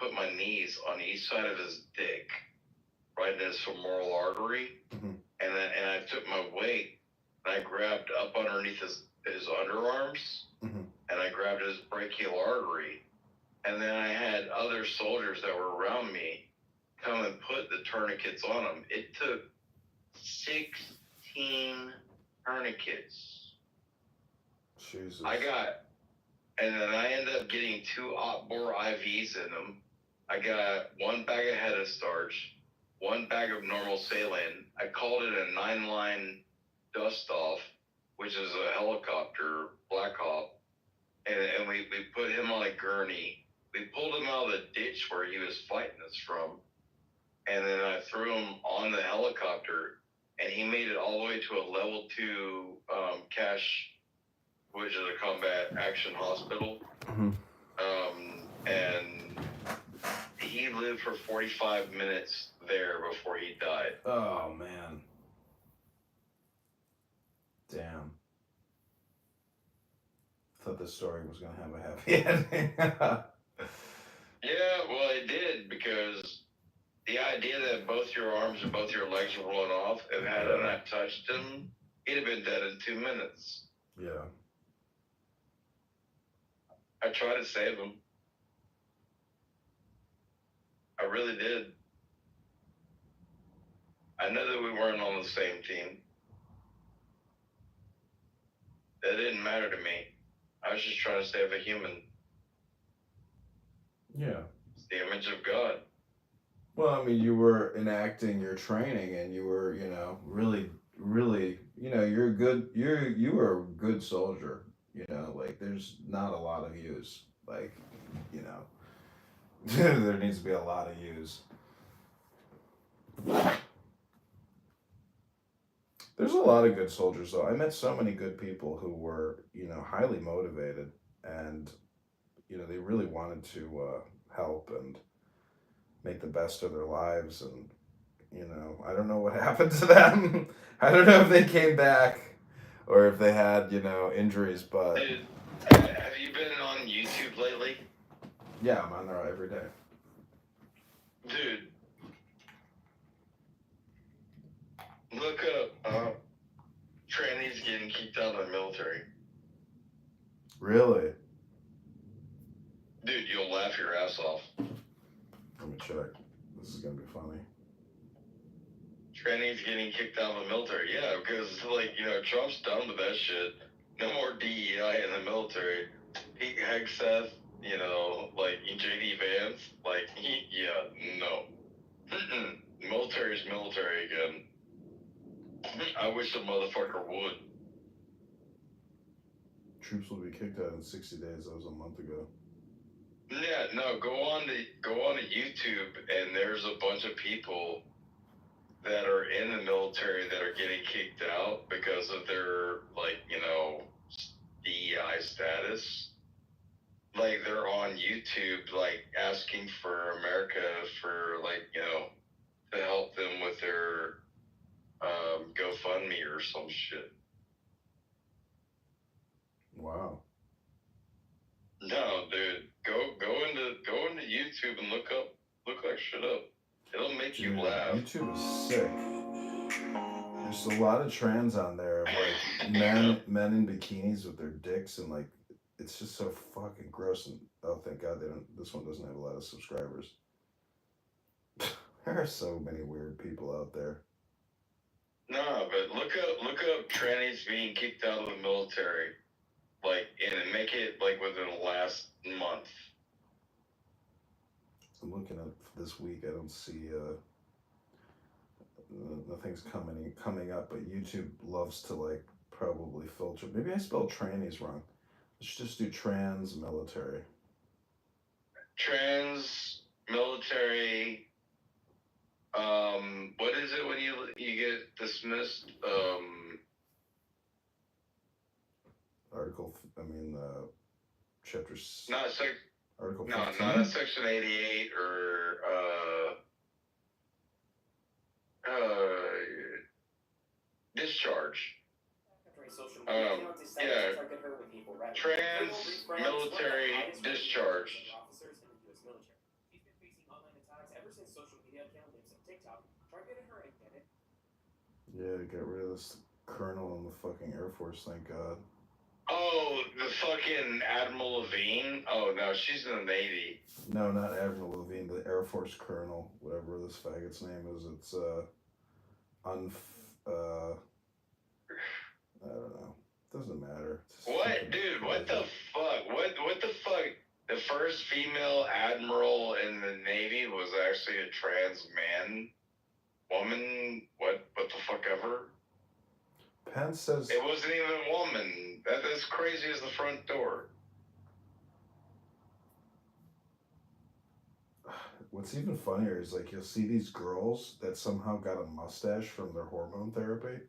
put my knees on each side of his dick, right in his femoral artery, and I took my weight and I grabbed up underneath his underarms, and I grabbed his brachial artery, and then I had other soldiers that were around me come and put the tourniquets on him. It took 16 tourniquets. Jesus. And then I ended up getting 2 bore IVs in them. I got 1 bag of head starch, 1 bag of normal saline. I called it a 9-line dust off, which is a helicopter, Black Hawk. And we put him on a gurney. We pulled him out of the ditch where he was fighting us from. And then I threw him on the helicopter, and he made it all the way to a level 2 cash, which is a combat action hospital. And he lived for 45 minutes there before he died. Oh, man. Damn. Thought this story was going to have a happy ending. Yeah, well, it did, because the idea that both your arms and both your legs were blown off, and had I not touched him, he'd have been dead in 2 minutes. Yeah. I tried to save him. I really did. I know that we weren't on the same team. That didn't matter to me. I was just trying to save a human. Yeah. It's the image of God. Well, I mean, you were enacting your training, and you were, really, really, you were a good soldier. Like, there's not a lot of use. Like, there needs to be a lot of use. There's a lot of good soldiers, though. I met so many good people who were, highly motivated, and, they really wanted to help and make the best of their lives. And, I don't know what happened to them. I don't know if they came back or if they had, injuries, but... Dude, have you been on YouTube lately? Yeah, I'm on there every day. Dude, look up trannies getting kicked out of the military. Really? Dude, you'll laugh your ass off. Let me check. This is gonna be funny. Trannies getting kicked out of the military. Yeah, because, Trump's done with that shit. No more DEI in the military. Pete Hegseth, J.D. Vance, no. Military's military again. I wish the motherfucker would. Troops will be kicked out in 60 days. That was a month ago. Yeah, no, go on to YouTube, and there's a bunch of people that are in the military that are getting kicked out because of their, DEI status. Like, they're on YouTube, asking for America for, to help them with their GoFundMe or some shit. Wow. No, dude, go into YouTube and look that shit up. It'll make you laugh. YouTube is sick. There's a lot of trends on there of men in bikinis with their dicks, and it's just so fucking gross. And oh, thank God this one doesn't have a lot of subscribers. There are so many weird people out there. No, but look up trannies being kicked out of the military, and make it within the last month. I'm looking at this week. I don't see nothing's coming up, but YouTube loves to probably filter. Maybe I spelled trannies wrong. Let's just do trans military. Trans military. What is it when you get dismissed? Chapter. Not Article 15? No, not Section 88 or discharge. Yeah, trans military discharge. Yeah, get rid of this colonel in the fucking Air Force, thank God. Oh, the fucking Admiral Levine? Oh, no, she's in the Navy. No, not Admiral Levine, the Air Force colonel, whatever this faggot's name is. It's, I don't know. Doesn't matter. What? Dude, what the fuck? What the fuck? The first female admiral in the Navy was actually a trans man? Woman? What the fuck ever? Pence says... It wasn't even a woman. That's crazy as the front door. What's even funnier is, like, you'll see these girls that somehow got a mustache from their hormone therapy.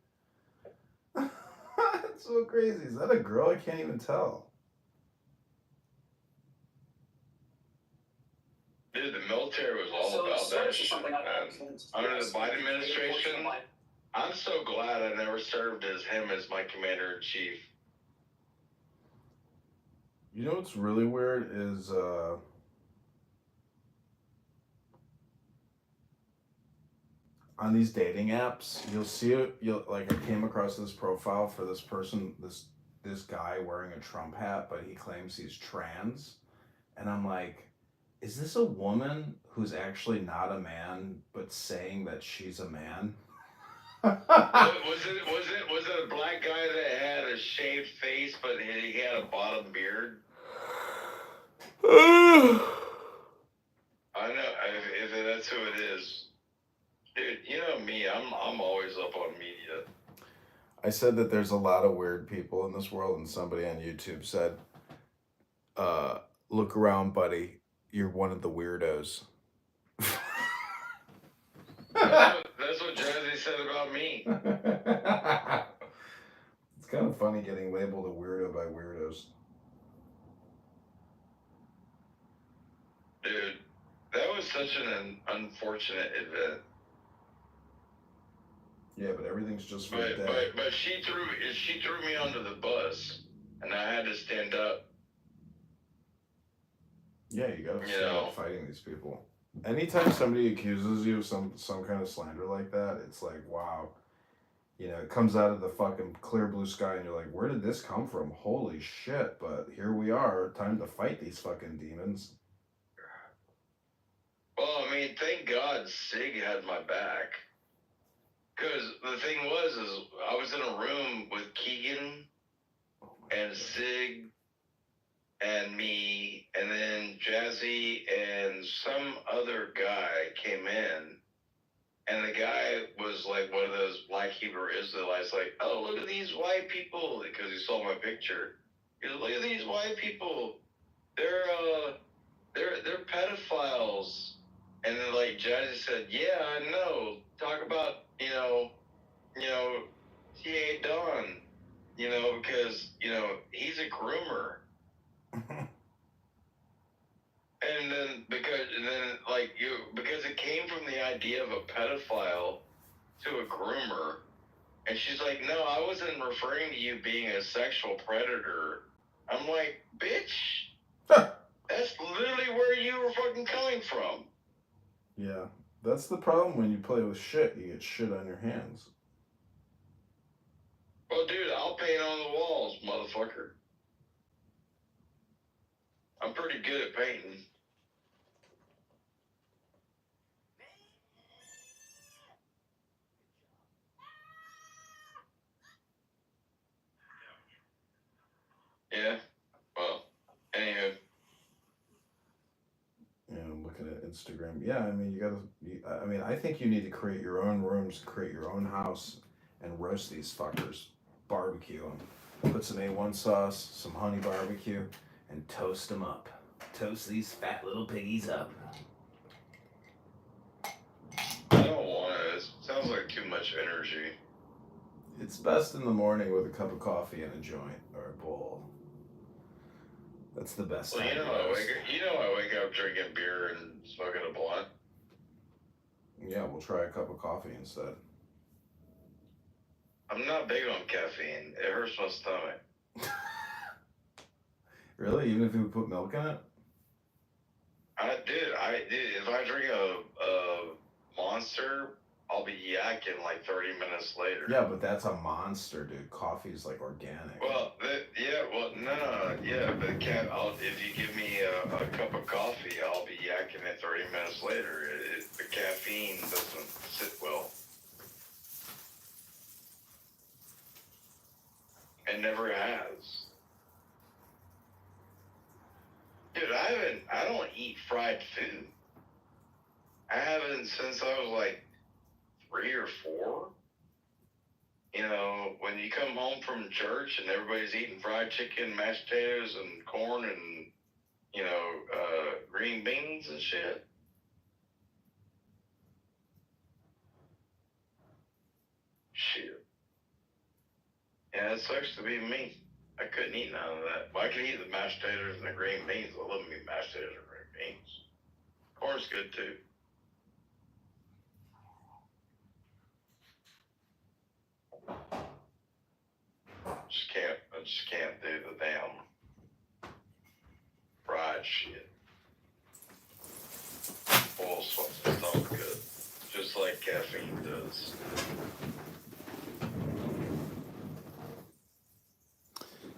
It's so crazy. Is that a girl? I can't even tell. Dude, the military was all about that shit, man. Under the Biden administration, I'm so glad I never served as him as my commander-in-chief. You know what's really weird is, on these dating apps, you'll see it. I came across this profile for this person, this guy wearing a Trump hat, but he claims he's trans, and I'm like, is this a woman who's actually not a man but saying that she's a man? Was it a black guy that had a shaved face but he had a bottom beard? I know if that's who it is. Dude, you know me, I'm always up on media. I said that there's a lot of weird people in this world, and somebody on YouTube said, look around, buddy. You're one of the weirdos. That's what Jazzy said about me. It's kind of funny getting labeled a weirdo by weirdos. Dude, that was such an unfortunate event. Yeah, but everything's just for a day. But she threw me under the bus, and I had to stand up. Yeah, you gotta stand up fighting these people. Anytime somebody accuses you of some kind of slander like that, it's like, wow. You know, it comes out of the fucking clear blue sky, and you're like, where did this come from? Holy shit, but here we are, time to fight these fucking demons. Well, I mean, thank God Sig had my back. Because the thing was, I was in a room with Keegan and Sig and me, and then Jazzy and some other guy came in, and the guy was like one of those black Hebrew Israelites, like, oh, look at these white people, because he saw my picture. He was, look at these white people. They're pedophiles. And then like Jazzy said, yeah, I know. Talk about, T.A. Don, because, he's a groomer. And then because it came from the idea of a pedophile to a groomer, and she's like, no, I wasn't referring to you being a sexual predator. I'm like, bitch, that's literally where you were fucking coming from. Yeah, that's the problem when you play with shit. You get shit on your hands. Well, dude, I'll paint on the walls, motherfucker. I'm pretty good at painting. Yeah. Well, anywho. Yeah, I'm looking at Instagram. Yeah, I mean, I think you need to create your own rooms, create your own house, and roast these fuckers. Barbecue them. Put some A1 sauce, some honey barbecue, and toast them up. Toast these fat little piggies up. I don't want it. It sounds like too much energy. It's best in the morning with a cup of coffee and a joint or a bowl. That's the best. Well, I wake up drinking beer and smoking a blunt. Yeah, we'll try a cup of coffee instead. I'm not big on caffeine. It hurts my stomach. Really? Even if you put milk in it? If I drink a Monster, I'll be yakking like 30 minutes later. Yeah, but that's a Monster, dude. Coffee's like organic. Well, but if you give me a cup of coffee, I'll be yakking it 30 minutes later. The caffeine doesn't sit well. It never has. Dude, I don't eat fried food. I haven't since I was like 3 or 4. You know, when you come home from church and everybody's eating fried chicken, mashed potatoes, and corn, and green beans and shit. Shit. Yeah, it sucks to be me. I couldn't eat none of that. Well, I could eat the mashed potatoes and the green beans. I love me mashed potatoes and green beans. Corn's good too. I just can't do the damn fried shit. Boils my stomach good. Just like caffeine does.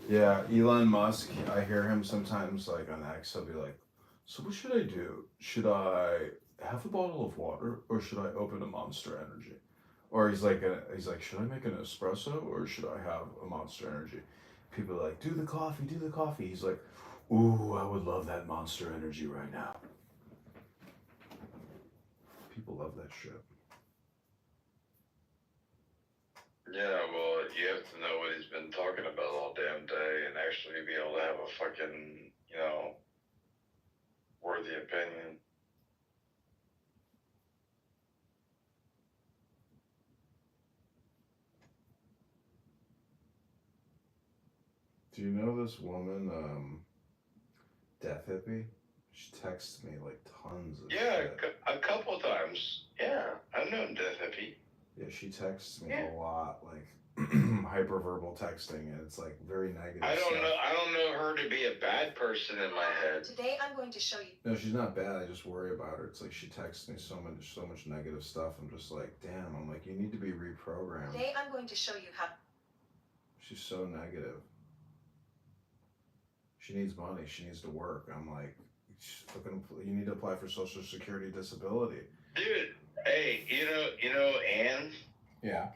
Yeah, Elon Musk, I hear him sometimes like on X, he'll be like, so what should I do? Should I have a bottle of water or should I open a Monster Energy? Or he's like, should I make an espresso or should I have a Monster Energy? People are like, do the coffee, do the coffee. He's like, ooh, I would love that Monster Energy right now. People love that shit. Yeah, well, you have to know what he's been talking about all damn day and actually be able to have a fucking, worthy opinion. Do you know this woman, Death Hippie? She texts me like tons of shit. A couple times. Yeah, I've known Death Hippie. Yeah, she texts me a lot, like hyperverbal texting, and it's like very negative. I don't know her to be a bad person in my head. Today I'm going to show you. No, she's not bad. I just worry about her. It's like she texts me so much negative stuff. I'm just like, damn. I'm like, you need to be reprogrammed. Today I'm going to show you how. She's so negative. She needs money. She needs to work. I'm like, you need to apply for Social Security disability. Dude, hey, you know Ann? Yeah.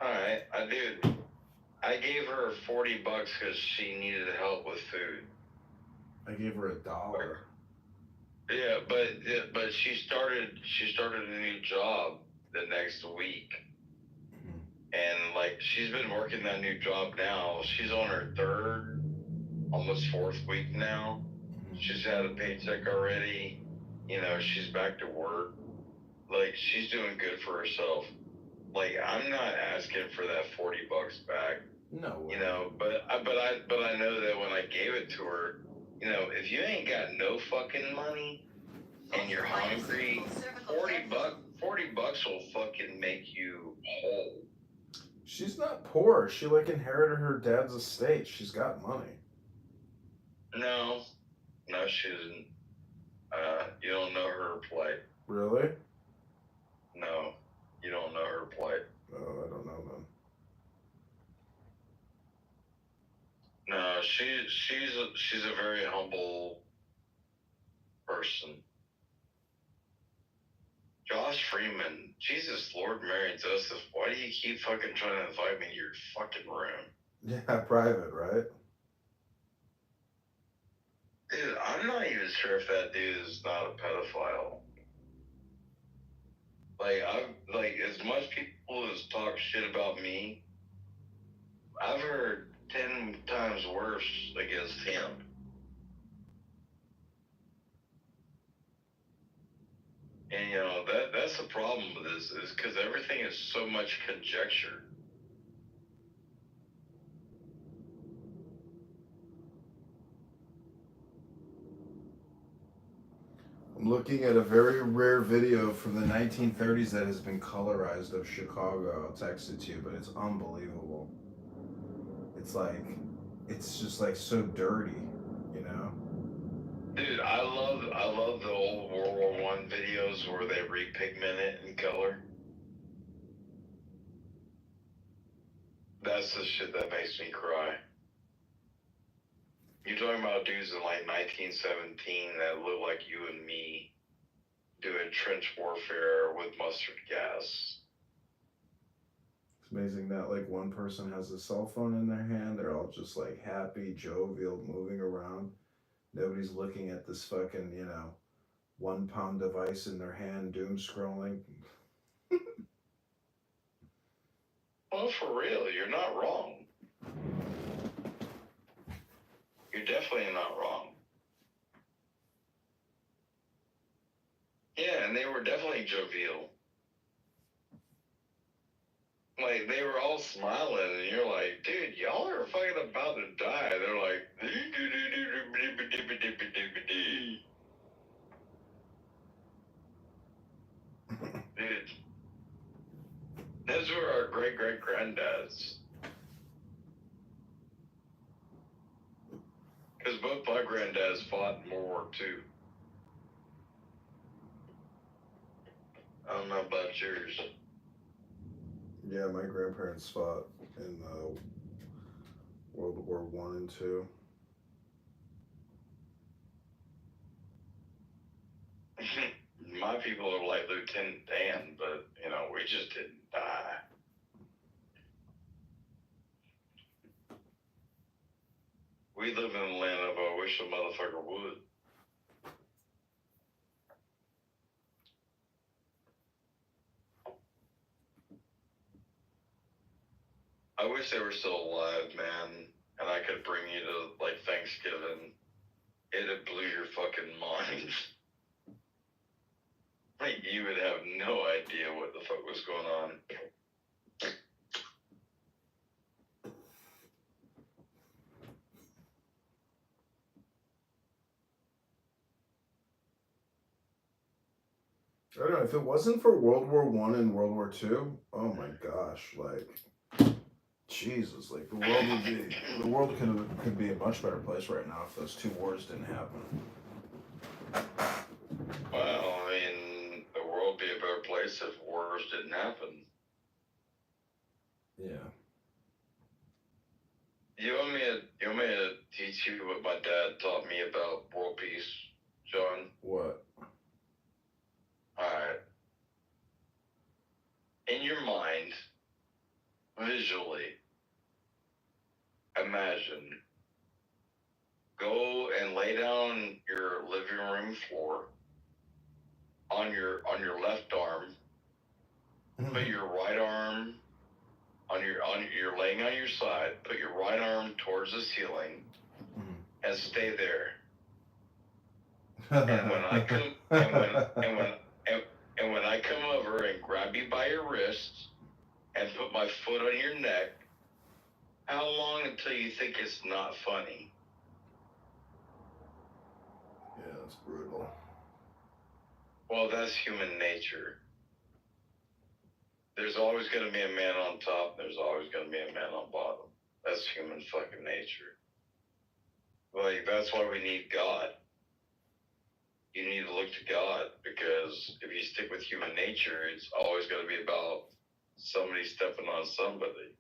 Alright, I gave her $40 because she needed help with food. I gave her $1. Yeah, but she started a new job the next week. Mm-hmm. And like she's been working that new job now. She's on her 3rd, almost 4th week now. Mm-hmm. She's had a paycheck already. She's back to work. Like she's doing good for herself. Like I'm not asking for that $40 back. No way. But I know that when I gave it to her, if you ain't got no fucking money and you're hungry, $40 will fucking make you whole. She's not poor. She like inherited her dad's estate. She's got money. No, she isn't. You don't know her plight. Really? No, you don't know her plight. Oh, I don't know them. No, she's a very humble person. Josh Freeman, Jesus, Lord, Mary, and Joseph, why do you keep fucking trying to invite me to your fucking room? Yeah, private, right? Dude, I'm not even sure if that dude is not a pedophile. Like as much people as talk shit about me, I've heard 10 times worse against him. And that's the problem with this is because everything is so much conjecture. I'm looking at a very rare video from the 1930s that has been colorized of Chicago. I'll text it to you, but it's unbelievable. It's just like so dirty, Dude, I love the old World War One videos where they repigment it in color. That's the shit that makes me cry. You're talking about dudes in like 1917 that look like you and me doing trench warfare with mustard gas. It's amazing that like one person has a cell phone in their hand. They're all just like happy, jovial, moving around. Nobody's looking at this fucking 1 pound device in their hand, doom scrolling. Well, for real, you're not wrong. You're definitely not wrong. Yeah, and they were definitely jovial. Like, they were all smiling, and you're like, dude, y'all are fucking about to die. They're like, dude, those were our great great granddads. Because both my granddads fought in World War II. I don't know about yours. Yeah, my grandparents fought in World War One and Two. My people are like Lieutenant Dan, but we just didn't die. We live in the land of I wish a motherfucker would. I wish they were still alive, man, and I could bring you to like Thanksgiving. It'd blew your fucking mind. Like you would have no idea what the fuck was going on. I don't know if it wasn't for World War One and World War Two. Oh my gosh, like Jesus, like the world could be a much better place right now if those two wars didn't happen. Well, I mean, the world would be a better place if wars didn't happen. Yeah. You want me to teach you what my dad taught me about world peace, John? What? Alright. In your mind, visually, imagine. Go and lay down your living room floor on your left arm. Put your right arm you're laying on your side. Put your right arm towards the ceiling and stay there. And when I come and when I come over and grab you by your wrist and put my foot on your neck, how long until you think it's not funny? Yeah, that's brutal. Well, that's human nature. There's always going to be a man on top. There's always going to be a man on bottom. That's human fucking nature. Like, that's why we need God. You need to look to God, because if you stick with human nature, it's always going to be about somebody stepping on somebody.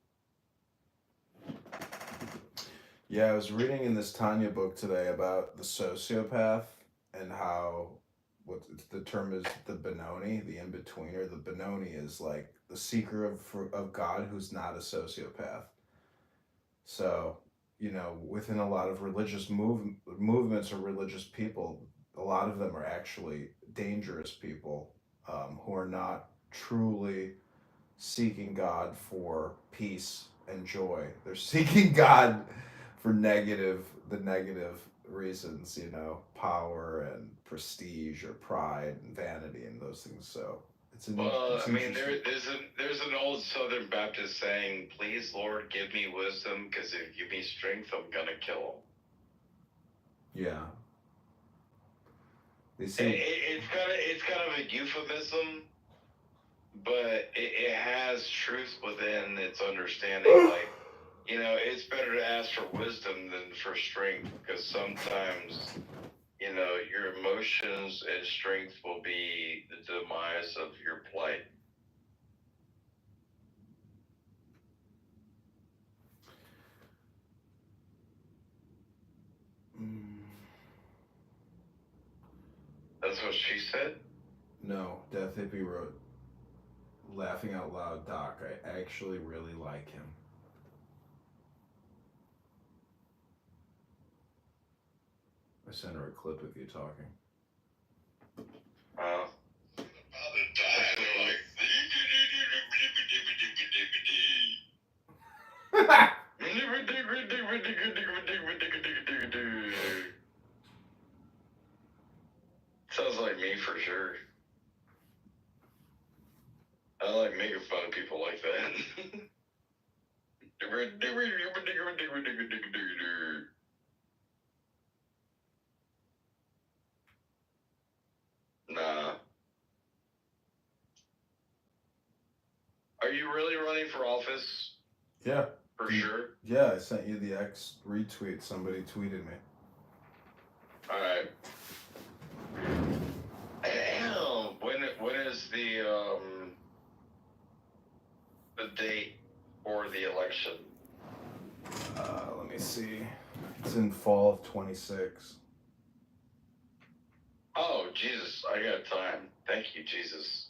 Yeah, I was reading in this Tanya book today about the sociopath and how the term is the Benoni, the in-betweener. The Benoni is like the seeker of God who's not a sociopath. So, within a lot of religious movements or religious people, a lot of them are actually dangerous people who are not truly seeking God for peace and joy. They're seeking God for the negative reasons, power and prestige or pride and vanity and those things. So it's there's an old Southern Baptist saying, "Please, Lord, give me wisdom, because if you give me strength, I'm gonna kill him." Yeah. It's kind of a euphemism, but it has truth within its understanding. Like, it's better to ask for wisdom than for strength, because sometimes, your emotions and strength will be the demise of your plight. That's what she said? No, Death Hippie wrote, laughing out loud, Doc, I actually really like him. I sent her a clip of you talking. Sounds like me for sure. I like making fun of people like that. Nah. Are you really running for office? Yeah. For sure? Yeah, I sent you the X retweet. Somebody tweeted me. Alright. When is the date for the election? Let me see. It's in fall of 26. Oh, Jesus, I got time. Thank you, Jesus.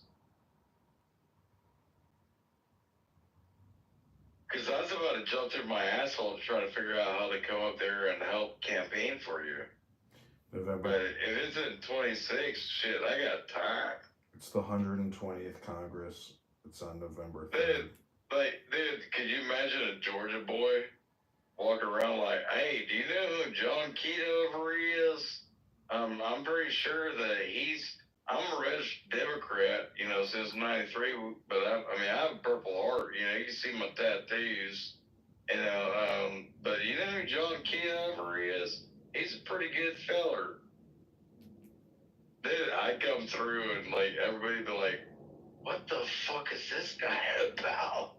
Because I was about to jump through my asshole to try to figure out how to come up there and help campaign for you. November. But if it's in 26, shit, I got time. It's the 120th Congress. It's on November 3rd. Dude, could you imagine a Georgia boy walking around like, hey, do you know who John Kitover is? I'm pretty sure that I'm a registered Democrat, since 93, but I have a purple heart, you can see my tattoos, but you know who John Kitover is? He's a pretty good feller. Dude, I come through and like everybody be like, what the fuck is this guy about?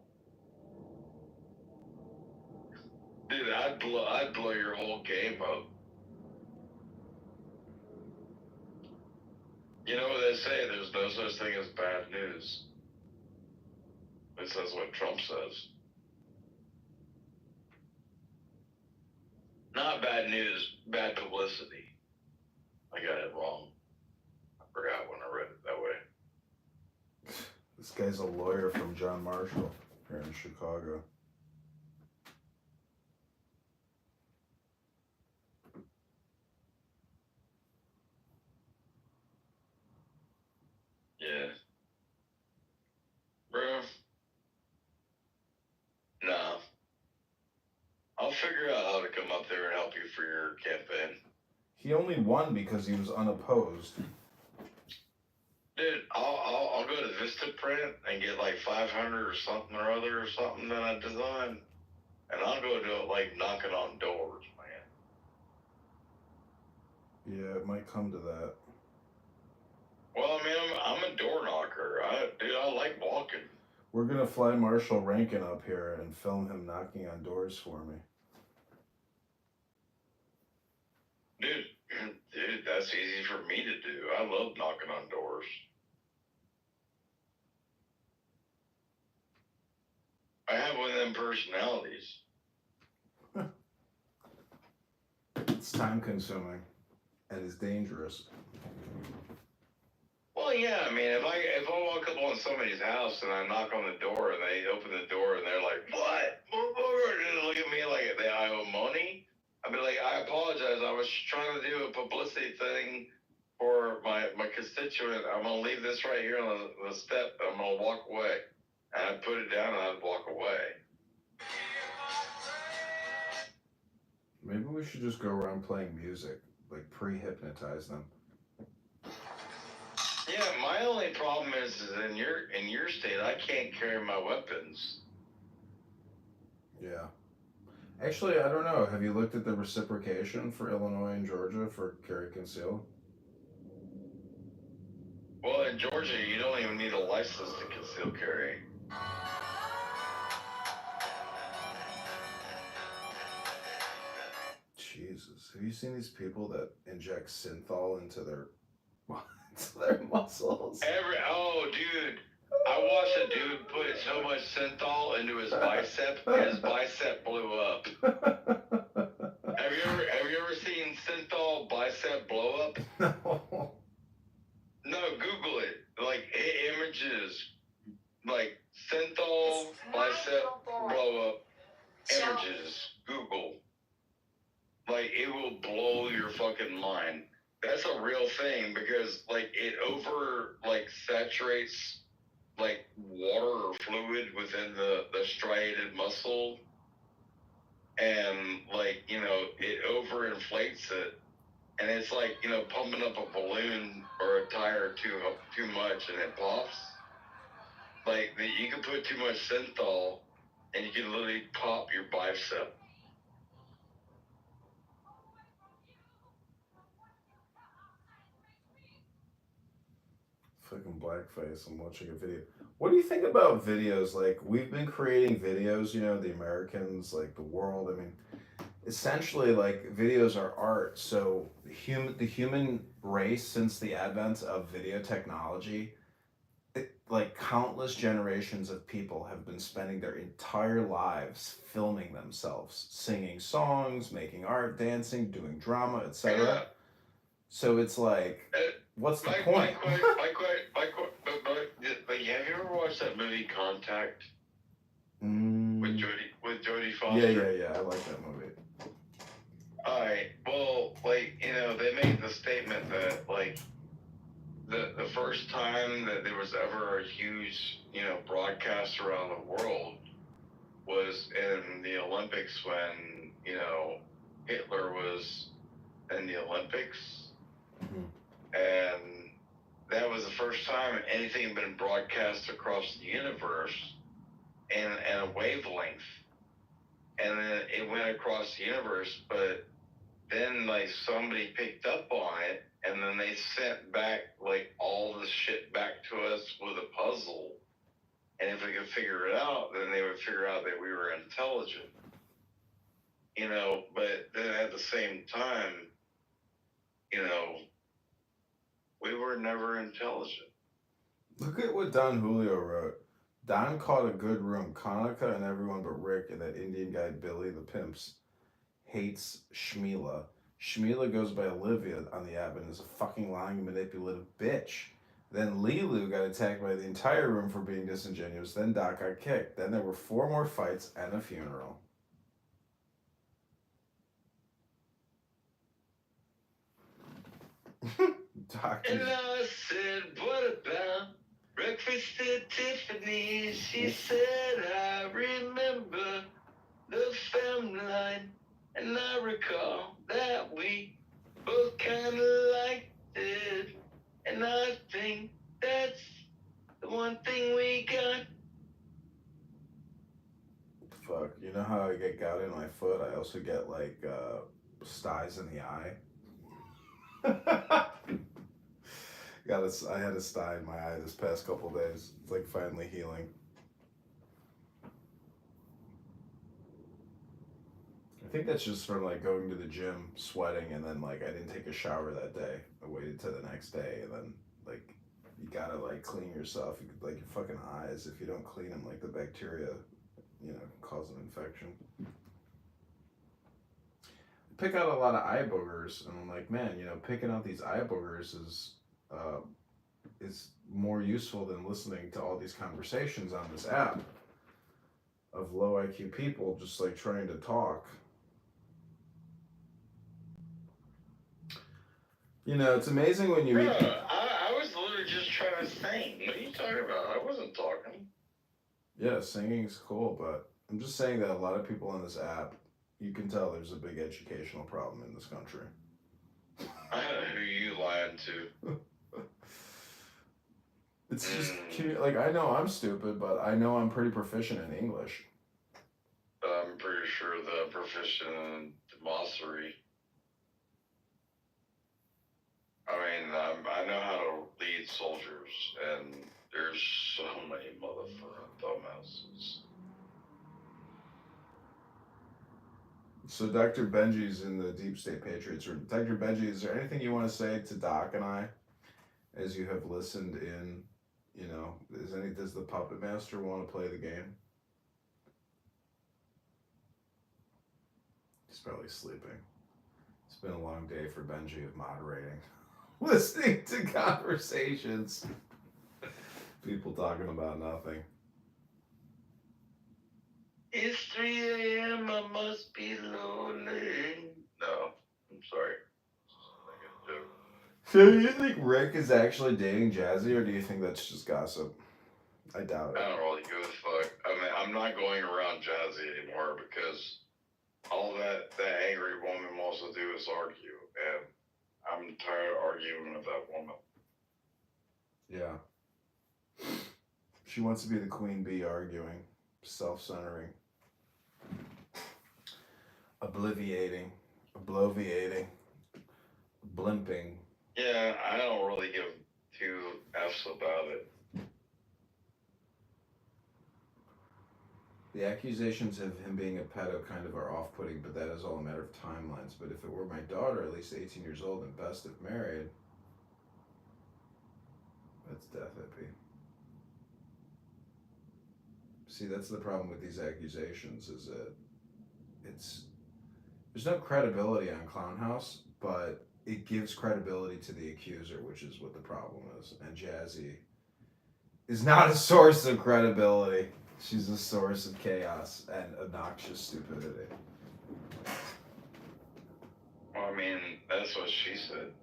Dude, I'd blow your whole game up. You know what they say, there's no such thing as bad news. This is what Trump says. Not bad news, bad publicity. I got it wrong. I forgot when I read it that way. This guy's a lawyer from John Marshall here in Chicago. Yeah. Bro. Nah. I'll figure out how to come up there and help you for your campaign. He only won because he was unopposed. Dude, I'll go to Vistaprint and get like 500 or something or other or something that I designed. And I'll go do it like knocking on doors, man. Yeah, it might come to that. Well, I mean, I'm a door knocker. I like walking. We're gonna fly Marshall Rankin up here and film him knocking on doors for me. Dude, that's easy for me to do. I love knocking on doors. I have one of them personalities. It's time consuming and is dangerous. Well, yeah, I mean, if I walk up on somebody's house and I knock on the door and they open the door and they're like, what? And look at me like they owe money. I'd be like, I apologize. I was trying to do a publicity thing for my constituent. I'm going to leave this right here on the step. I'm going to walk away. And I'd put it down and I'd walk away. Maybe we should just go around playing music, like pre-hypnotize them. Yeah, my only problem is in your state, I can't carry my weapons. Yeah. Actually, I don't know. Have you looked at the reciprocation for Illinois and Georgia for carry concealed? Well, in Georgia, you don't even need a license to conceal carry. Jesus, Have you seen these people that inject synthol into their into their muscles? Dude, I watched a dude put so much synthol into his bicep, and his bicep blew up. Have you ever seen synthol bicep blow up? No. No, Google it. Like images, like synthol bicep blow up images. Google. Like it will blow your fucking mind. That's a real thing because like it over like saturates like water or fluid within the striated muscle, and like it overinflates it, and it's like pumping up a balloon or a tire too much and it pops. Like you can put too much synthol and you can literally pop your bicep. Fucking blackface. I'm watching a video. What do you think about videos? Like, we've been creating videos, the Americans, like the world. I mean, essentially, like, videos are art. So, the human race, since the advent of video technology, like, countless generations of people have been spending their entire lives filming themselves, singing songs, making art, dancing, doing drama, etc. Yeah. So, it's like, what's the point? But have you ever watched that movie Contact with Jodie Foster? Yeah. I like that movie. Alright, well, like, they made the statement that, like, the first time that there was ever a huge, broadcast around the world was in the Olympics when, Hitler was in the Olympics. Mm-hmm. And that was the first time anything had been broadcast across the universe in a wavelength. And then it went across the universe, but then like somebody picked up on it, and then they sent back like all the shit back to us with a puzzle. And if we could figure it out, then they would figure out that we were intelligent. But then at the same time, we were never intelligent. Look at what Don Julio wrote. Don caught a good room. Kanika and everyone but Rick and that Indian guy Billy the Pimps hates Shmila. Shmila goes by Olivia on the app and is a fucking lying, manipulative bitch. Then Lilu got attacked by the entire room for being disingenuous. Then Doc got kicked. Then there were 4 more fights and a funeral. Doctor. And I said, what about breakfast at Tiffany's? She said, I remember the film line, and I recall that we both kind of liked it. And I think that's the one thing we got. Fuck, you know how I get gout in my foot? I also get like styes in the eye. I had a sty in my eye this past couple days. It's like finally healing. I think that's just from like going to the gym, sweating, and then like I didn't take a shower that day. I waited till the next day, and then like you gotta like clean yourself. You could, like your fucking eyes, if you don't clean them, like the bacteria, cause an infection. Pick out a lot of eye boogers, and I'm like, man, picking out these eye boogers is more useful than listening to all these conversations on this app of low IQ people just like trying to talk. It's amazing when you meet. I was literally just trying to sing. What are you talking about? I wasn't talking. Yeah, singing's cool, but I'm just saying that a lot of people on this app, you can tell there's a big educational problem in this country. I don't know who you lying to. It's just, like, I know I'm stupid, but I know I'm pretty proficient in English. I'm pretty sure the proficient in Demosery. I mean, I know how to lead soldiers, and there's so many motherfucking dumbasses. So Dr. Benji's in the Deep State Patriots room. Dr. Benji, is there anything you want to say to Doc and I as you have listened in? You know, does the puppet master want to play the game? He's probably sleeping. It's been a long day for Benji of moderating. Listening to conversations. People talking about nothing. It's 3 a.m. I must be lonely. No, I'm sorry. So do you think Rick is actually dating Jazzy, or do you think that's just gossip? I doubt I it. don't really give a fuck. I mean, I'm not going around Jazzy anymore because all that angry woman wants to do is argue, and I'm tired of arguing with that woman. Yeah. She wants to be the queen bee arguing, self-centering, obliviating, blimping. Yeah, I don't really give two F's about it. The accusations of him being a pedo kind of are off-putting, but that is all a matter of timelines. But if it were my daughter, at least 18 years old and best if married, that's death hippie. See, that's the problem with these accusations is that it's there's no credibility on Clown House, but it gives credibility to the accuser, which is what the problem is. And Jazzy is not a source of credibility. She's a source of chaos and obnoxious stupidity. Well, I mean, that's what she said.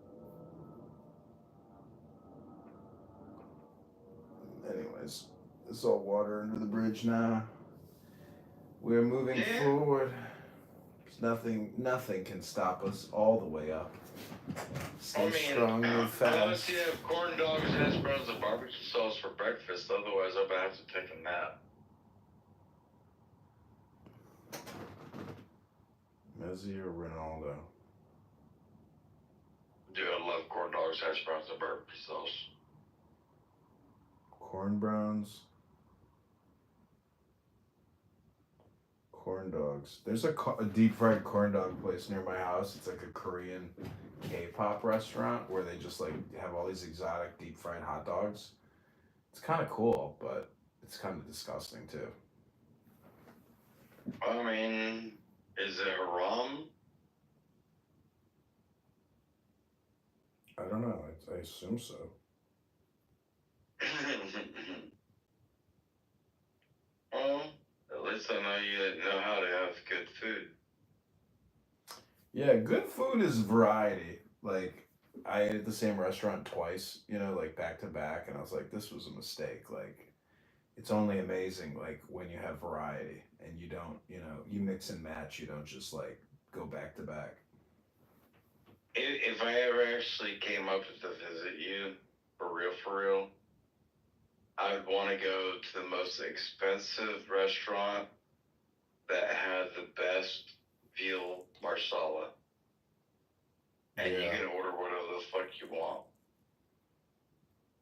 Anyways, it's all water under the bridge now. We're moving forward. Nothing can stop us all the way up. Stay strong, move fast. Unless you have corn dogs, hash browns, and barbecue sauce for breakfast. Otherwise, I'm gonna have to take a nap. Messi or Ronaldo? Dude, I love corn dogs, hash browns, and barbecue sauce. Corn browns. Corn dogs. There's a deep fried corn dog place near my house. It's like a Korean K-pop restaurant where they just like have all these exotic deep fried hot dogs. It's kind of cool, but it's kind of disgusting too. I mean, is it haram? I don't know. I assume so. Well, at least I know you know how to have good food. Yeah, good food is variety. Like, I ate at the same restaurant twice, like back to back, and I was like, this was a mistake. Like, it's only amazing, like, when you have variety and you don't, you mix and match. You don't just, like, go back to back. If I ever actually came up to visit you, for real, I'd want to go to the most expensive restaurant that had the best veal marsala. And you can order whatever the fuck you want.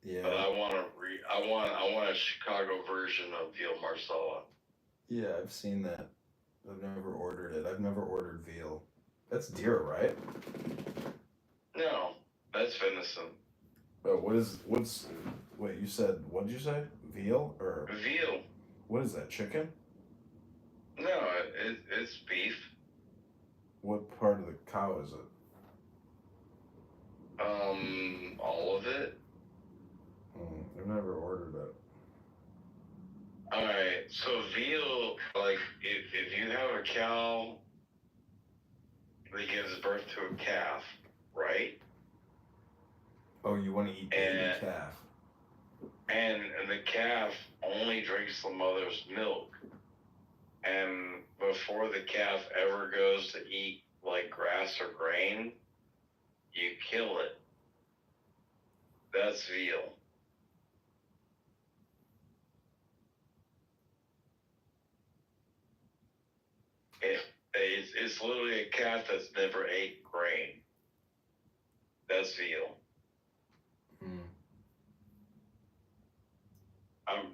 Yeah. But I want a Chicago version of veal marsala. Yeah, I've seen that. I've never ordered it. I've never ordered veal. That's deer, right? No, that's venison. Oh, wait, you said, what did you say? Veal? Or veal. What is that, chicken? No, it's beef. What part of the cow is it? All of it. I've never ordered it. Alright, so veal, like, if you have a cow that gives birth to a calf, right? Oh, you want to eat baby calf? And the calf only drinks the mother's milk. And before the calf ever goes to eat, like, grass or grain, you kill it. That's veal. It's literally a calf that's never ate grain. That's veal.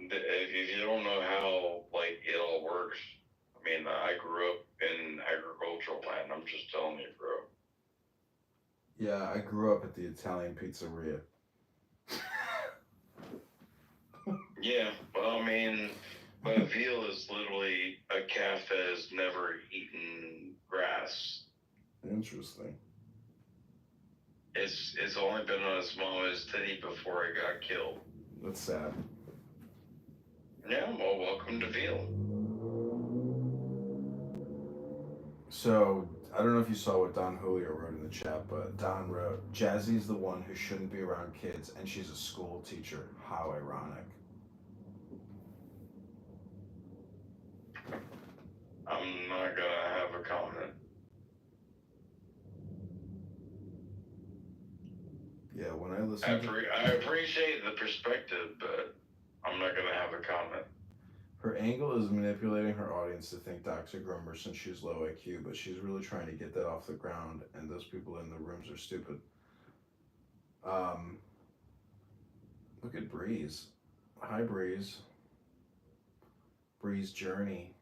If you don't know how, like, it all works, I mean, I grew up in agriculture agricultural land. I'm just telling you, bro. Yeah, I grew up at the Italian pizzeria. Yeah, well, I mean, but veal is literally a calf that has never eaten grass. Interesting. It's only been on its mama's titty before it got killed. That's sad. Yeah, well, welcome to veal. So, I don't know if you saw what Don Julio wrote in the chat, but Don wrote, Jazzy's the one who shouldn't be around kids, and she's a school teacher. How ironic. I'm not gonna have a comment. Yeah, when I listen I appreciate the perspective, but I'm not gonna have a comment. her angle is manipulating her audience to think Dr. Grummer since she's low IQ, but she's really trying to get that off the ground, and those people in the rooms are stupid. Look at Breeze. Hi, Breeze. Breeze Journey.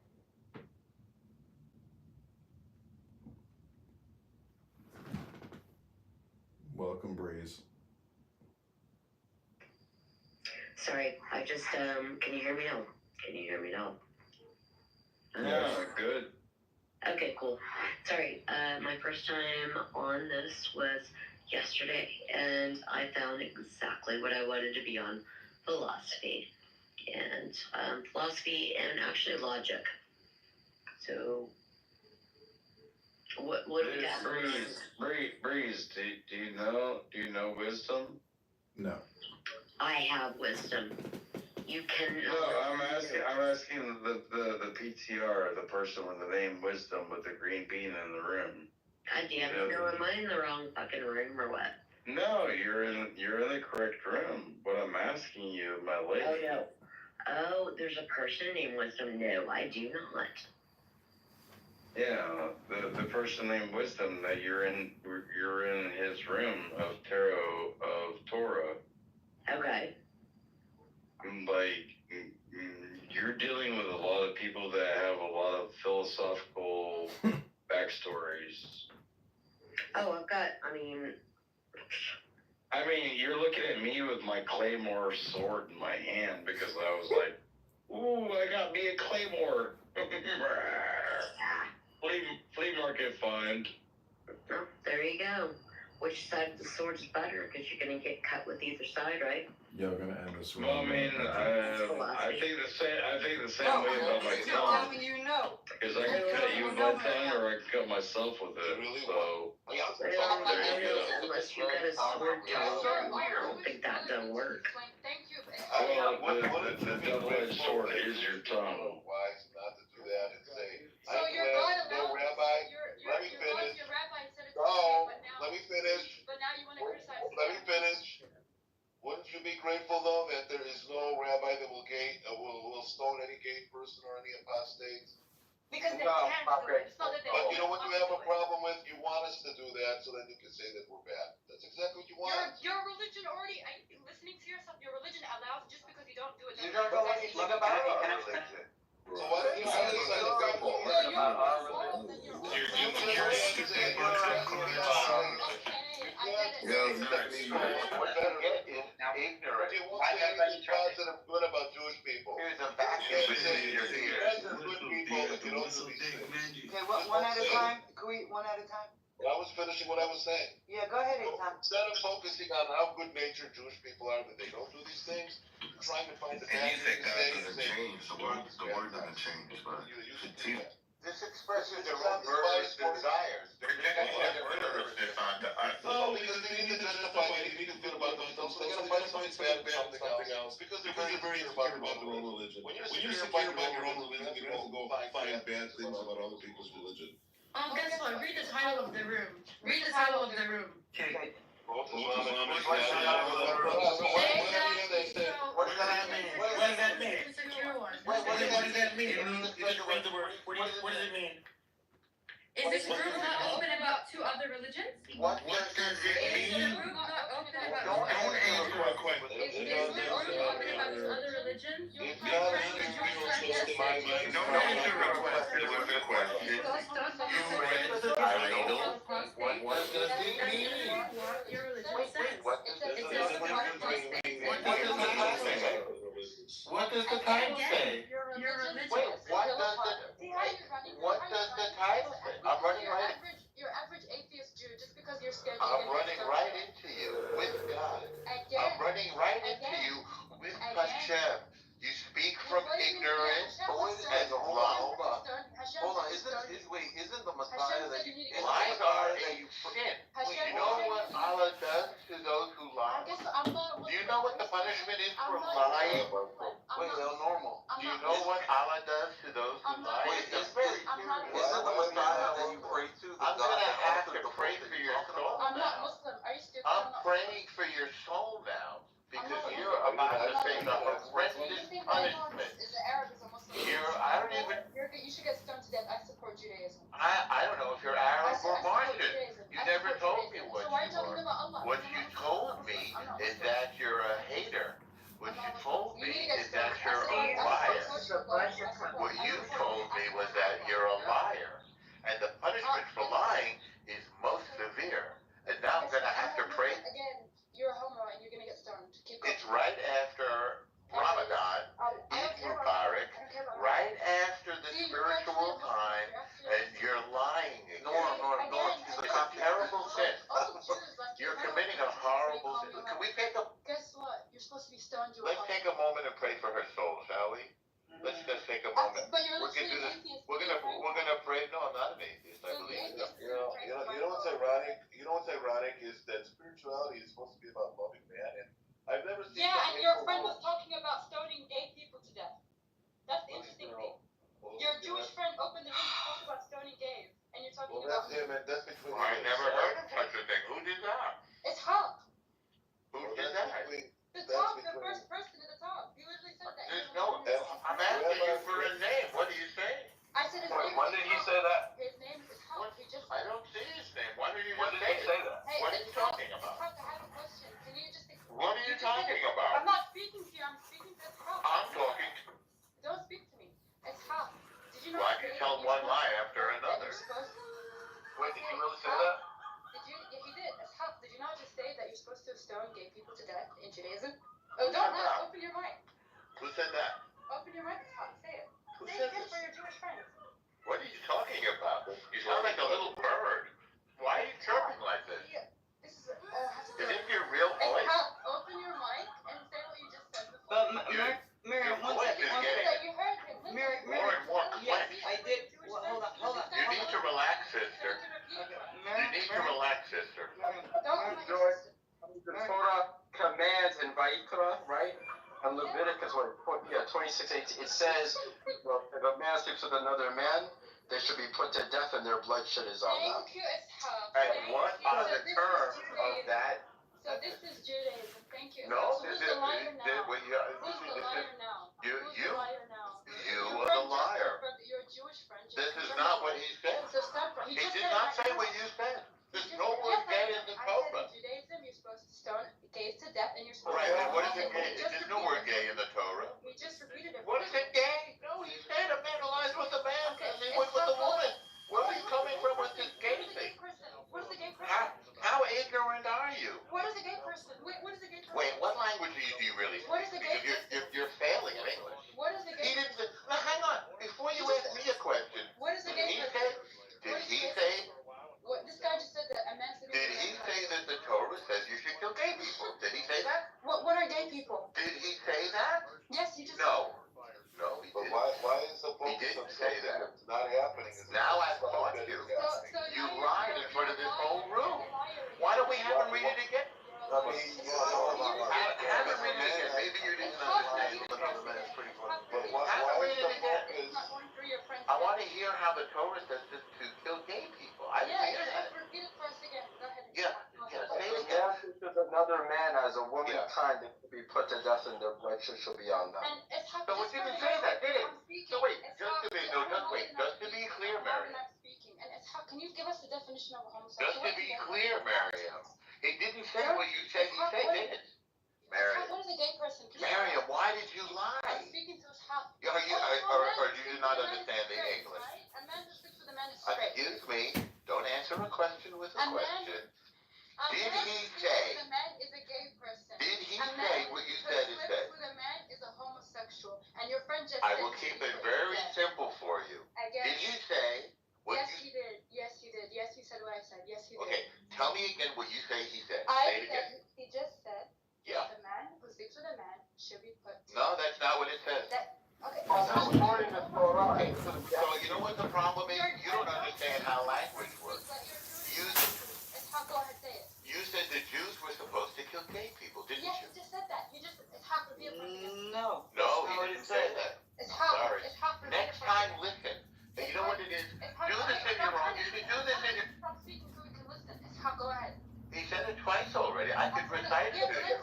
Welcome, Breeze. Sorry, I just, can you hear me now? Can you hear me now? Yeah, good. Okay, cool. Sorry, my first time on this was yesterday, and I found exactly what I wanted to be on, philosophy. And, philosophy and actually logic. So, what do we got? Breeze, do you know wisdom? No. I have wisdom. You can. No, I'm asking the PTR, the person with the name Wisdom with the green bean in the room. God damn it! No, am I in the wrong fucking room or what? No, you're in the correct room. But I'm asking you, my lady. Oh no. Oh, there's a person named Wisdom. No, I do not. Yeah, the person named Wisdom that you're in his room of tarot of Torah. Okay. Like you're dealing with a lot of people that have a lot of philosophical backstories. Oh, I mean, you're looking at me with my claymore sword in my hand because I was like, ooh, I got me a claymore. Flea market find. Oh, there you go. Which side of the sword is better? Because you're gonna get cut with either side, right? Yeah, we're gonna end this room. Well, I mean, I think the same way about my tongue. Tell me you know. Because I can cut you with my tongue, or I can cut myself with it. So there you go. Unless you got a sword tongue, I don't think that don't work. Well, the double-edged sword is your tongue. Wise not to do that and say, So you're God allows Rabbi, let me finish. your rabbi said it's No, okay, but now let me finish. But now you want to criticize Let me finish. Wouldn't you be grateful though that there is no rabbi that will stone any gay person or any apostates? Because they No, can't not do it. It's not that they But you know what you have a want problem with? You want us to do that so then you can say that we're bad. That's exactly what you want. Your religion already, listening to yourself, your religion allows just because you don't do it. You don't know anything about our religion. So why don't you have this on the couple? No, you're involved and you're positive good about Jewish people. Here's a vacuum. You guys are good people, but you don't do these things. Okay, one at a time? Can we, one at a time? I was finishing what I was saying. Yeah, go ahead, Eitan. Instead of focusing on how good-natured Jewish people are that they don't do these things, trying to find the bad Anything thing to doesn't say. change. The word doesn't change, but This expresses their own murderous desires. No, because they need to justify anything good about themselves. So they gotta find something bad about something else. Because they're very insecure about their own religion. When you're insecure about your own religion, you have to go find bad things about other people's religion. Guess what? Read the title of the room. Read the title of the room. Okay. What does that mean? What does that mean? Insecure one. What does that mean? Read the word. What does it mean? Is this room not open about two other religions? What does it Is the room not open about two other religions? Is this room open about two other religions? It's not Don't answer a question with a question. You read Hashem, you speak from ignorance and lie. Hold on, isn't the Messiah that you lies are that you sin? Wait, you know what Allah does to those who lie? Do you know what the punishment is for lying? Wait, they're normal. Do you know what Allah does to those who lie? Wait, it's very serious. Isn't the Messiah that you pray to? I'm gonna have to pray for your soul now. I'm praying for your soul now because you're about to face a horrendous punishment. I don't even. You should get stoned to death. I support Judaism. I don't know if you're Arab or Martian. Judaism. You never told me what you are. What you told me is that you're a hater. What you told me is that you're a liar. What you told me was that you're a liar. And the punishment for lying is most severe. And now I'm going to have to pray. Again, you're a homo and you're going to get stoned. Keep going. It's right after Ramadan, Eid Mubarak, right after the spiritual time, and you're lying again. It's a terrible sin. You're committing a horrible sin. Can we take a... Guess what? You're supposed to be stoned. Let's take a moment and pray for her soul, shall we? Let's just take a moment. But you're We're literally gonna an atheist. we're gonna pray. No, I'm not an atheist. I believe in God. You know what's ironic? You know what's ironic is that spirituality is supposed to be about loving man, and I've never seen. Yeah, and your friend was talking about stoning gay people to death. That's the interesting thing. Your Jewish friend opened the room to talk about stoning gays, and you're talking Well, about. that's him, and that's between. I never heard of such a thing. Who did that? It's Hawk. Who did that? The top, the first person at the top. He literally said that. There's no. I'm asking you for a name. What do you say? I said his Wait, name. when did he say that? His name is Hawk. He just. I don't see his name. When did he When did he say that? Hey, What are you talking about? Hawk, I have a question. Can you just? What are you talking I'm about? not speaking to you. I'm speaking to Hawk. I'm talking. Don't speak to me. It's Hawk. Did you know? Well, I can tell one lie after another. Wait, did you really say that? Did you? Yeah, he did. It's Hawk. Did you not just say that you're supposed to stone gay people to death in Judaism? Oh, don't laugh. Open your mic. Who said that? Open your mic. It's Hawk. Say it. Who Say said it this? for your Jewish friends. What are you talking about? You sound like a little bird. Why are you chirping like this? Yeah. This is. Is this your real It's voice? Hawk. Open your mic and say what you just said before. But Your Miriam, one voice second, is one getting second. You heard him. Listen. more and more Yes, clicks. I did. Well, hold on. You need to relax, sister. Okay, You need to relax, sister. Don't George. The Torah commands in Vayikra, right? And Leviticus, 26:18, it says, well, if a man sleeps with another man, they should be put to death and their bloodshed is on them. Thank you, it's Hawk. And what are the terms of that? So this is Judaism. Thank you. No, So this who's is the liar now? what you. Who's the liar now? You- Who's you- the liar now? You Your are friend the liar. Your Jewish friend. This is not what he said. So stop. He just did said not it say right what now. you said. He There's just no said- word yes, gay in the I said Torah. in Judaism, you're supposed to stone gays to death, and you're supposed Right, to. and what is it He gay? just There's no word repeated gay in the Torah. it. He just repeated it. What is it gay? No, he said a man lies with a man Okay, and he it's went with a not- woman. Where are you coming from with this gay What is a thing? gay person? What is a gay person? How ignorant are you? What is a gay person? Wait, what is a gay person? Wait, what language do you really What is a gay Because person? you're failing in English. What is a He gay didn't person? say, now hang on, before you ask me a question, What is a did gay he person? say, did he say, What this guy just said that a man should be. did he say that the Torah says you should kill gay people? Did he say that? What are gay people? Did he say that? Yes, you just. No. No, he But didn't. why is the focus didn't of say something that. that's not happening? Is Now it- I've caught you. So You now lied in front of this whole room. Why don't we have him read it again? I mean, Have him read it again. Maybe you didn't understand. Another man is pretty funny. But Have why him read is it the again. focus? I want to hear how the Torah says to kill gay people. I didn't hear that. Repeat it for us again. Go ahead. Yeah, yeah, say it If a again. man sleeps with another man as a womankind, they should be put to death and their bloodshed shall be on them. And it's how. So it didn't say that, did it? So wait, just to be clear, Mary. I'm speaking, and it's how. Can you give us the definition of a Just homosexual? to be clear, Miriam. He didn't say what you said he said, did it? Miriam. What is a gay person? Miriam, why did you I'm lie? speaking to his how. Or do you not understand the English? A man who sleeps with a man is straight. Excuse me, don't answer a question with a A man- question. A Did man he who sleeps say- with a man is a gay person. Did he A say man what you who said it sleeps said? with a man is a homosexual, and your friend just. I said will he keep sleeps it with very a man. simple for you. Again. Did you say what Yes, you... he did. Yes, he did. Yes, he said what I said. Yes, he did. Okay, tell me again what you say he said. Say I it again. said he just said Yeah. the man who sleeps with a man should be put to No, that's not what it says. Okay. According to Torah, Okay, so you know what the problem is? You don't understand how language works. You Go ahead, say it. you said the Jews were supposed to kill gay people, didn't Yes, you? you just said that. You just, it's half to be a person. No. No, That's not he what didn't it say said. that. It's half. Sorry. It's half to be Next time, listen. And you know what it is? Do this in your own. You should do this in your. Stop speaking so we can listen. It's half. Go ahead. He said it twice already. I could recite it to you.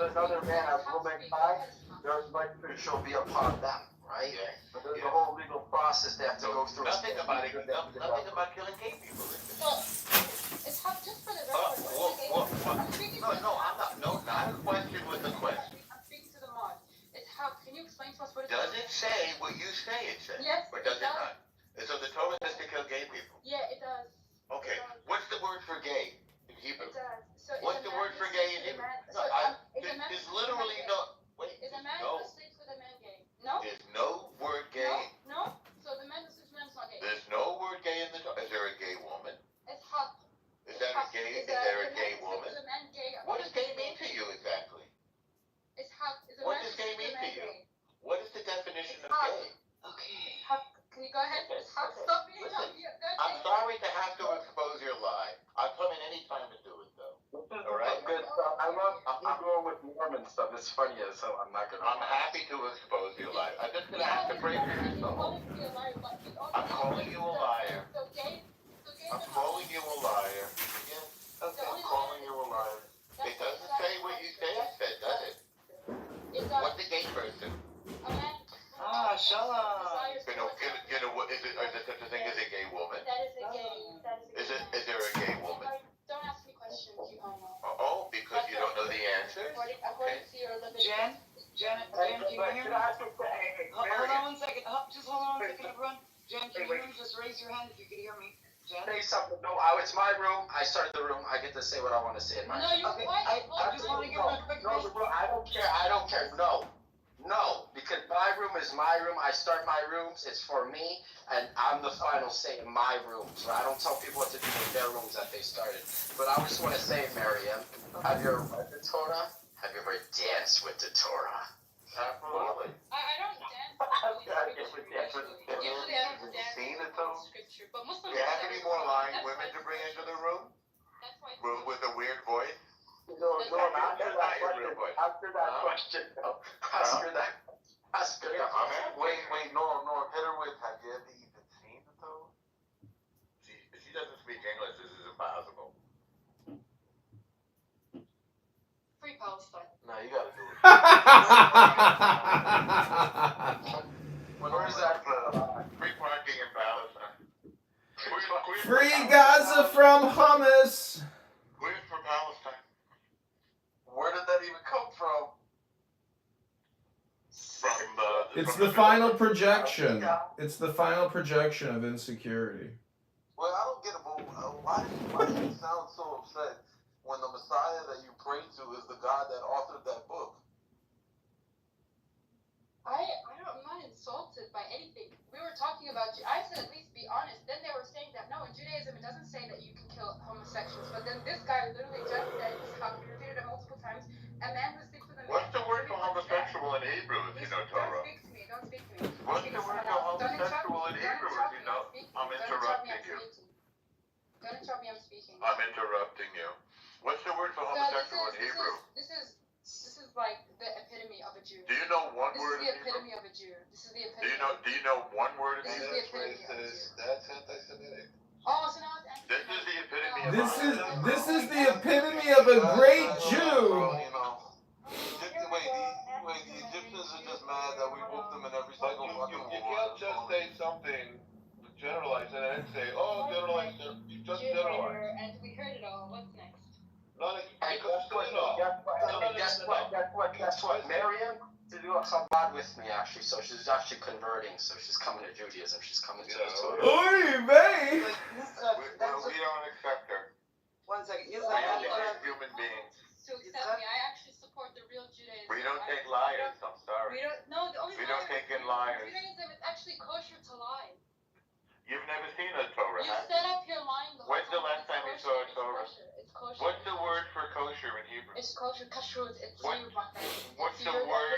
another man has woman kind, there's like shall be upon them, right? Yes. But there's a whole legal process they have to go through. Nothing about it. Nothing about killing gay people. It's half just for the What? record. I'm speaking No, to no, I'm not. No, not a question with a question. I'm speaking to the mod. It's half. Can you explain to us what it Does it say what you say it says? Yes, Or does it it does. not? And so the Torah says to kill gay people. Yeah, it does. Okay. What's the word for gay in Hebrew? It does. So What's the word for gay in Hebrew? No, there's literally no. Wait. Is a man No. who sleeps with a man gay? No. There's no word gay. No. So the man who sleeps with a man is not gay. There's no word gay in the Torah. Is there a gay woman? It's half. Is that a gay? Is there a gay woman? Is a man gay? What does gay mean to you exactly? It's half. Is a What man does who gay sleeps with a mean man to you? gay? What is the definition of Half. gay? Okay. Can you go ahead? It's half. Stop being Listen, up. I'm sorry to have to expose your lie. I'll come in any time to do it though. All right? Good stuff. I'm going with Mormon stuff. It's funny as hell. I'm not gonna. I'm happy to expose your lie. I'm just gonna have to break your soul. I'm calling you a liar. I'm calling you a liar. Yes, Okay. I'm calling you a liar. It doesn't say what you say it said, does it? What's a gay person? Ah, shalom. You know what is it? Is there such a thing as a gay woman? That is a gay. Is there a gay woman? Don't ask me questions, you homo. Oh, because you don't know the answer? According to your limited. Jen, can you hear me? Hold on one second. Just hold on one second, everyone. Jen, can you hear me? Just raise your hand if you can hear me. Jen? Say something. No, it's my room. I started the room. I get to say what I want to say in my room. No, you Okay, I just want to give a quick No, I don't care. I don't care. No, because my room is my room. I start my rooms. It's for me, and I'm the final say in my rooms. Right? I don't tell people what to do in their rooms that they started. But I just want to say, Miriam, have you ever read the Torah? Have you ever danced with the Torah? Absolutely. I don't dance. Usually I don't dance Seen it though? scripture, but Muslims. You have any more lying women to bring into the room? That's why. With a weird voice? No, after that question, no. Ask her that. Wait, no, hit her with, have you ever even seen it though? She doesn't speak English, this is impossible. Free Palestine. No, you gotta do it. Where's that? Free parking in Palestine. Free Gaza from hummus. Queers for Palestine. Where did that even come from? It's the final projection. It's the final projection of insecurity. Well, I don't get it, but why do you sound so upset when the Messiah that you pray to is the God that authored that book? I'm not insulted by anything. We were talking about, I said at least be honest. Then they were saying that no, in Judaism it doesn't say that you can kill homosexuals. But then this guy literally just said, he repeated it multiple times, a man who sleeps with a man. What's the word for homosexual in Hebrew if you know Torah? Don't speak to me. What's the word for homosexual in Hebrew if you know? I'm interrupting you. Don't interrupt me, I'm speaking. I'm interrupting you. What's the word for homosexual in Hebrew? This is like the epitome of a Jew. Do you know one word This is the in Hebrew? epitome of a Jew. This is the epitome. Do you know one word in This is Hebrew? the epitome of a Jew. That's anti-Semitic. Oh, so now it's This is the epitome of This is the epitome of a great Jew. Wait, the Egyptians are just mad that we whooped them in every single fucking war. You can't just say something, generalize it, and say, oh, generalize. You just generalize. And we heard it all. What's next? Guess what? Miriam to do a chabad with me actually, so she's actually converting, so she's coming to Judaism. She's coming to the Torah. Oy vey. We don't accept her. 1 second. We are human beings. To accept me, I actually support the real Judaism. We don't take liars, I'm sorry. The only We don't take in liars. Judaism is actually kosher to lie. You've never seen a Torah, You have set up here lying the whole When's the time. last time you saw a Torah? It's kosher. What's the word for kosher in Hebrew? It's kosher, kashrut. It's What- you, my friend. What's It's the your word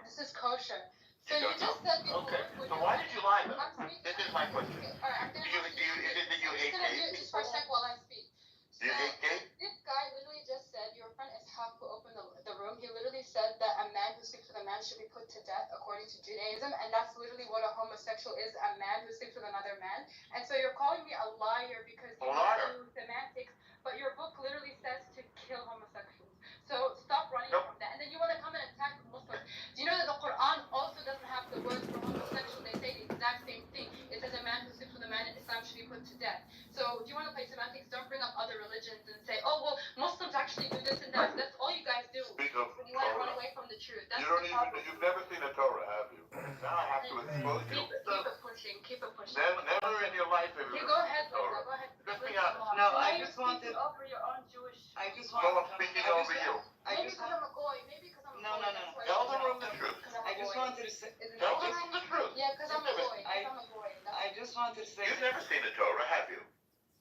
This is kosher. So you just said before. Okay, when so you- why did you lie though? I'm speaking. This is my question. Okay, all right, I'm gonna. Is it that you I'm hate gonna do gay it just for a people? sec while I speak. Do you So, hate gay? this guy literally just said, your friend Ishaq who opened the room, he literally said that a man who sleeps with a man should be put to death according to Judaism, and that's literally what a homosexual is, a man who sleeps with another man. And so you're calling me a liar because you do semantics, but your book literally says to kill homosexuals. So stop running from that. And then you want to come and attack Muslims. Do you know that the Quran also doesn't have the words for homosexual? They say the exact same thing. It says a man who sleeps with a man in Islam should be put to death. So if you want to play semantics, don't bring up other religions and say, oh, well, Muslims actually do this and that. That's all you guys do. Speak of When you want to run Torah. away from the truth. That's You don't the even, problem. you've never seen a Torah, have you? Now I have to expose you. Keep it pushing. Keep it pushing. Never in your life have you Okay, ever go seen ahead, a Torah. Linda. Go ahead. Just be honest. No, Why I are you just wanted. speaking over your own Jewish. I just No, wanted. I'm speaking over you. Maybe because I'm a goy. Maybe because I'm a No, goy. no, no, That's no. why Tell you're the room not- the truth. because I'm a I just goy. wanted to say. Isn't Tell that the just- room the truth. Yeah, because I'm a goy. Because I- I'm a goy. That's I just wanted to say. You've never seen a Torah, have you?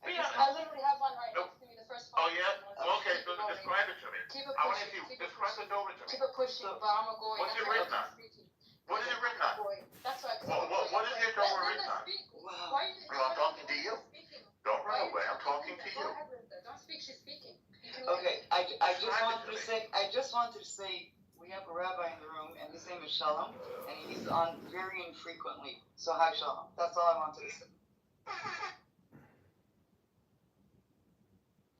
Be honest. I literally have one right Nope. next to me. The first Oh one. yeah? Okay, so Keep it describe it to me. Keep it I want to pushing. see Keep it describe the pushing. Torah to me. Keep it pushing, but I'm a goy. What's That's it why written I'm on? speaking. What is it written on? Goy. That's why. What is your Torah written on? Speak. Wow. Why are you? No, I'm talking to you. Speaking. Don't Why run are you away. I'm talking to Go you. ahead, Linda. Don't speak. She's speaking. You can Okay, I just Describe it wanted to to me. say. I just wanted to say. We have a rabbi in the room, and his name is Shalom, and he's on very infrequently. So hi, Shalom. That's all I wanted to say.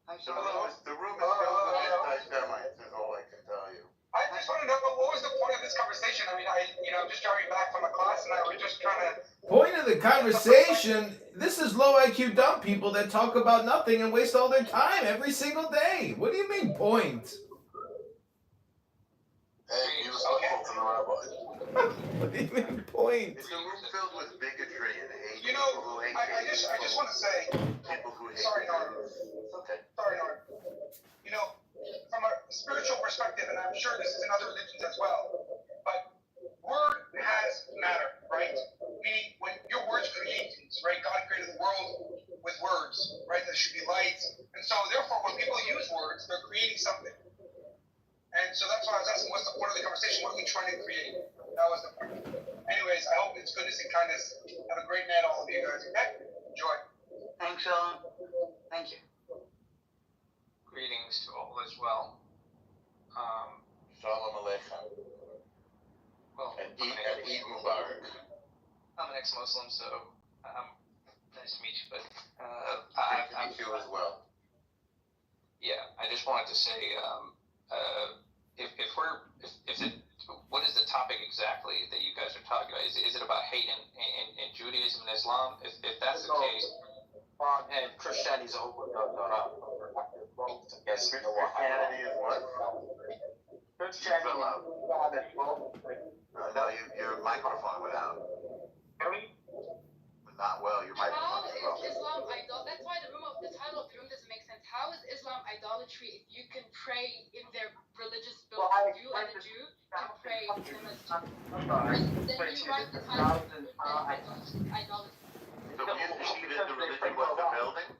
Hi, The Shalom. room is filled with anti-Semites, is all I can tell you. I just want to know what was the point of this conversation? I mean, I'm just driving back from a class and I was just trying to. Point of the conversation, this is low IQ dumb people that talk about nothing and waste all their time every single day. What do you mean point? Hey, he was helpful to the rabbi. What do you mean point? It's a room filled with bigotry and hate. You know, people who hate I gay just people, want to say. people who hate Sorry, Norm. Okay. Sorry, Norm. You know, from a spiritual perspective, and I'm sure this is in other religions as well, but word has matter, right? Meaning, when your words create things, right? God created the world with words, right? There should be light. And so, therefore, when people use words, they're creating something. And so that's why I was asking, what's the point of the conversation? What are we trying to create? That was the point. Anyways, I hope it's goodness and kindness. Have a great night, all of you guys. Okay? Enjoy. Thanks, Shalom. Thank you. Greetings to all as well. Shalom Aleichem. Well, And Eid Mubarak. I'm an ex-Muslim, so nice to meet you. But Good to meet you as well. yeah, I just wanted to say, what is the topic exactly that you guys are talking about? Is it about hate in Judaism and Islam? If that's the case, And Christianity is a whole Yes, Christianity is what? Christianity. No, your microphone went out. Not well, your How microphone is is broken. Islam idol? That's why the title of the room doesn't make sense. How is Islam idolatry if you can pray in their religious building? You as a Jew can pray in the masjid. Then you write the title. Idolatry. So you think that the religion was the building?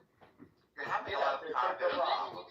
You're having a lot of cognitive problems.